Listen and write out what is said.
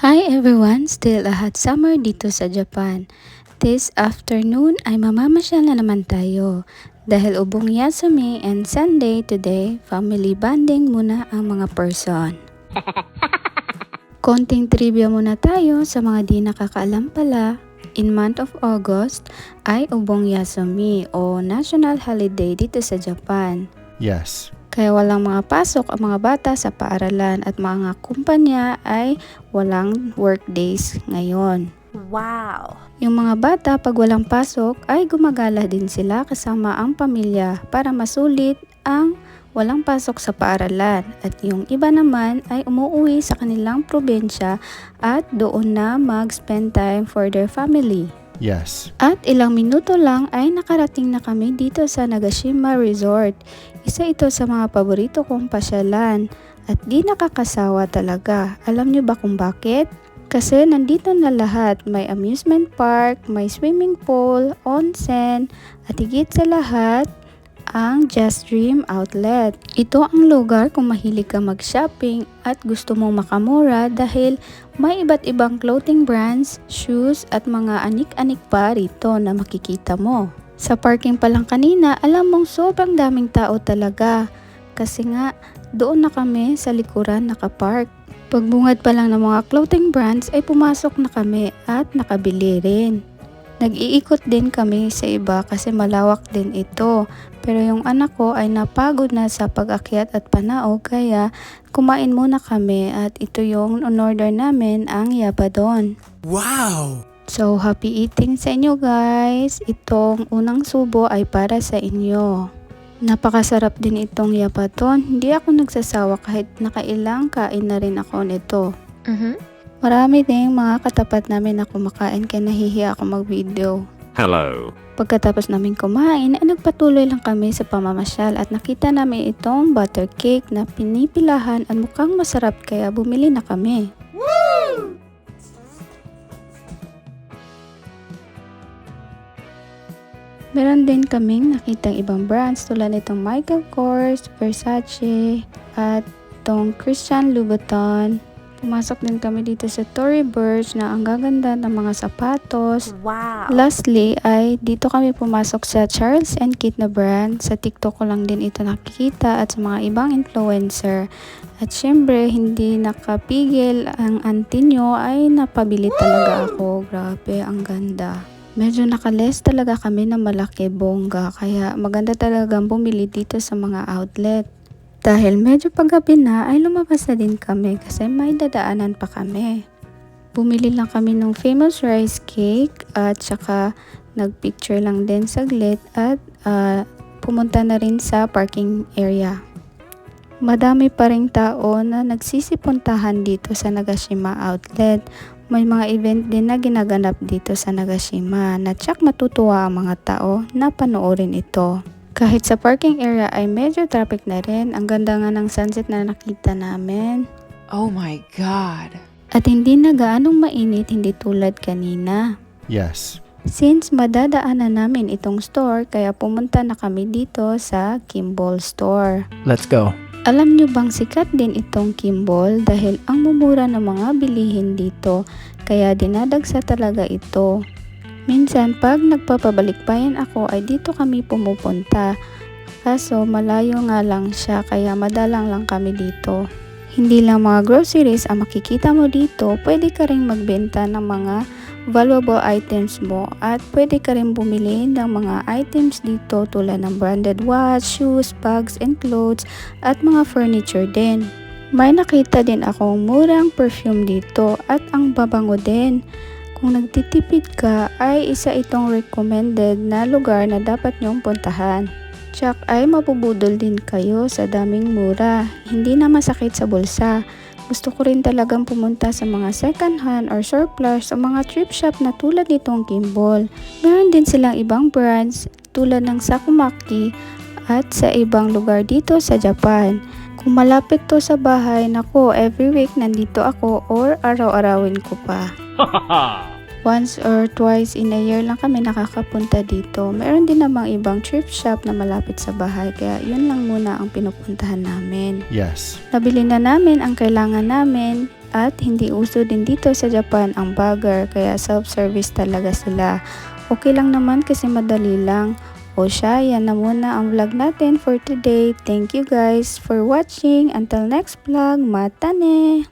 Hi everyone! Still a hot summer dito sa Japan. This afternoon ay mamamasyal na naman tayo. Dahil ubong Yasumi and Sunday today, family bonding muna ang mga person. Konting trivia muna tayo sa mga di nakakaalam pala. In month of August ay ubong Yasumi o national holiday dito sa Japan. Yes. Kaya walang mga pasok ang mga bata sa paaralan at mga kumpanya ay walang work days ngayon. Wow! Yung mga bata pag walang pasok ay gumagala din sila kasama ang pamilya para masulit ang walang pasok sa paaralan. At yung iba naman ay umuwi sa kanilang probinsya at doon na mag-spend time for their family. Yes. At ilang minuto lang ay nakarating na kami dito sa Nagashima Resort. Isa ito sa mga paborito kong pasyalan at di nakakasawa talaga. Alam niyo ba kung bakit? Kasi nandito na lahat. May amusement park, may swimming pool, onsen, at higit sa lahat, ang Just Dream Outlet. Ito ang lugar kung mahilig ka mag-shopping at gusto mong makamura dahil may iba't ibang clothing brands, shoes at mga anik-anik pa rito na makikita mo. Sa parking pa lang kanina, alam mong sobrang daming tao talaga. Kasi nga, doon na kami sa likuran nakapark. Pagbungad pa lang ng mga clothing brands ay pumasok na kami at nakabili rin. Nag-iikot din kami sa iba kasi malawak din ito. Pero yung anak ko ay napagod na sa pag-akyat at panao kaya kumain muna kami at ito yung on-order namin ang yabadon. Wow! So happy eating sa inyo guys! Itong unang subo ay para sa inyo. Napakasarap din itong yabadon. Hindi ako nagsasawa kahit nakailang kain na rin ako nito. Marami ding mga katapat namin na kumakain kaya nahihiya ako mag-video. Hello. Pagkatapos namin kumain ay nagpatuloy lang kami sa pamamasyal at nakita namin itong butter cake na pinipilahan at mukhang masarap kaya bumili na kami. Woo! Meron din kaming nakitang ibang brands tulad nitong Michael Kors, Versace at itong Christian Louboutin. Pumasok din kami dito sa Tory Burch na ang gaganda ng mga sapatos. Wow! Lastly ay dito kami pumasok sa Charles & Kit na brand. Sa TikTok ko lang din ito nakikita at sa mga ibang influencer. At syempre hindi nakapigil ang auntie nyo ay napabili talaga ako. Grabe, ang ganda. Medyo nakales talaga kami na malaki bongga kaya maganda talagang bumili dito sa mga outlet. Dahil medyo paggabi na ay lumabas na din kami kasi may dadaanan pa kami. Bumili lang kami ng famous rice cake at saka nagpicture lang din saglit at pumunta na rin sa parking area. Madami pa ring tao na nagsisipuntahan dito sa Nagashima Outlet. May mga event din na ginaganap dito sa Nagashima na tsak matutuwa ang mga tao na panoorin ito. Kahit sa parking area ay medyo traffic na rin. Ang ganda nga ng sunset na nakita namin. Oh my God! At hindi na gaanong mainit, hindi tulad kanina. Yes. Since madadaanan namin itong store, kaya pumunta na kami dito sa Kimball Store. Let's go. Alam nyo bang sikat din itong Kimball dahil ang mumura ng mga bilihin dito, kaya dinadagsa talaga ito. Minsan pag nagpapabalikbayan ako ay dito kami pumupunta. Kaso malayo nga lang siya kaya madalang lang kami dito. Hindi lang mga groceries ang makikita mo dito, pwede ka rin magbenta ng mga valuable items mo at pwede ka rin bumili ng mga items dito tulad ng branded watch, shoes, bags, and clothes at mga furniture din. May nakita din akong murang perfume dito at ang babango din. Kung nagtitipid ka ay isa itong recommended na lugar na dapat nyong puntahan. Tsak ay mabubudol din kayo sa daming mura. Hindi na masakit sa bulsa. Gusto ko rin talagang pumunta sa mga second hand or surplus o mga thrift shop na tulad nitong Kimball. Meron din silang ibang brands tulad ng Sakumaki at sa ibang lugar dito sa Japan. Kung malapit to sa bahay, nako, every week nandito ako or araw-arawin ko pa. Once or twice in a year lang kami nakakapunta dito. Meron din namang ibang thrift shop na malapit sa bahay kaya yun lang muna ang pinupuntahan namin. Yes. Nabili na namin ang kailangan namin At hindi uso din dito sa Japan ang bagger, kaya self-service talaga sila. Okay lang naman kasi madali lang. O siya, yan na muna ang vlog natin for today. Thank you guys for watching. Until next vlog, mata ne!